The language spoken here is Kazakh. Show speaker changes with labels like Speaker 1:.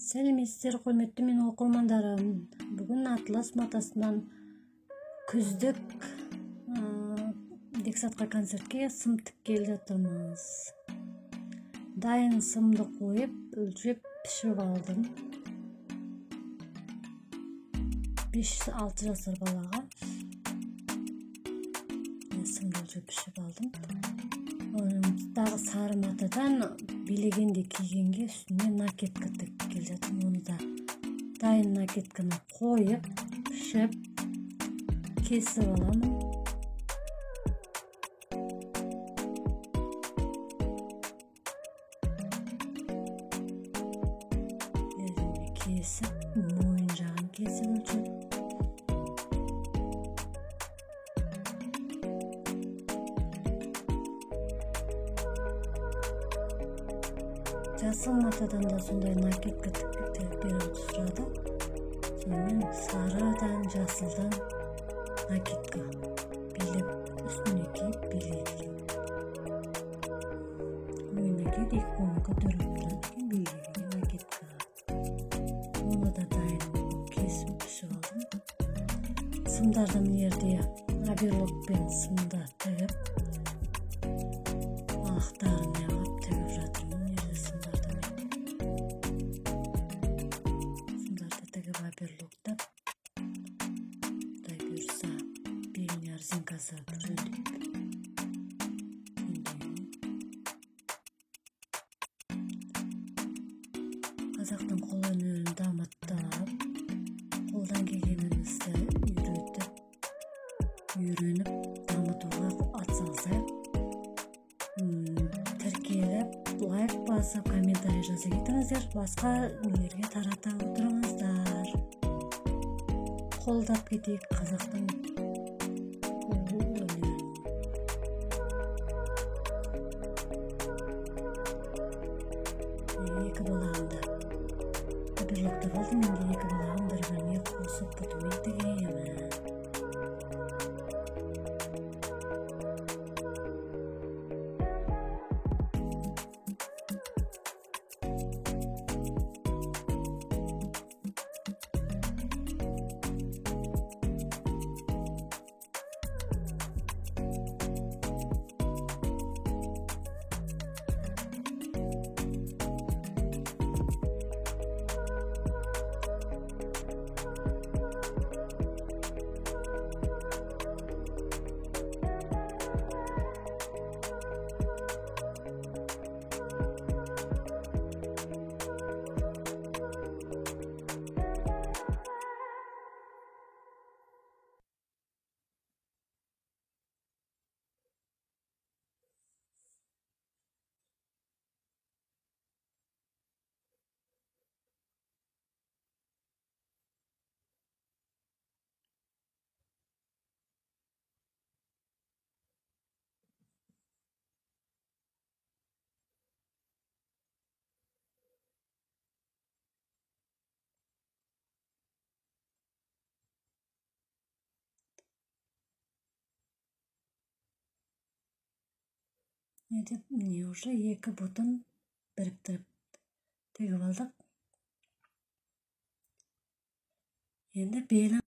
Speaker 1: Сәлеметсіздер, құрметті мен оқырмандарым. Бүгін Атлас матасынан күздік Дексатқа концертке сым тіккелі жатырмыз. Дайын сымды қойып, өлшеп пішіп алдым. 5-6 жасар балаға сымды өлшеп пішіп алдым. Дағы сары матадан билегенде кигенге үстіне накетка тігіп келе жатырмын. Оны да дайын накетканы қойып, пішіп, кесіп аламын. Kesip, mойын жағын кесіп өлшеп. Жасыл матадан да сондай накетка тігіп беріп сұрады. Сонымен сарыдан, жасылдан накетка билеп, үстіне киіп билейді. Мойнына киіп, екі қолын көтеріп тұрады, билейді накетка. Оны да дайын кесіп пішіп алдым. Сымдарды мына аберлокпен сымда тігіп, балақтарын яғып тігіп жатырмын. Сымдарды тігіп аберлоктап, құдай бұйырса, бегіне резинкасы жөндеп. Қазақтың қол өнерін дамыттап, қолдан келгенімізді үйреніп, дамытуға атсалысайық. Тіркеліп, лайк басып, комментарий жаза кетіңіздер, басқа өнерге тарата отырыңыздар. Қолдап кетейік қазақтың қол өнерін. Екі балағымда аберлоктап алдым, енді екі балағым бір-біріне қосып бұтымен тігемін. Міне уже екі бұтын біріктіріп тігіп алдық. Енді белін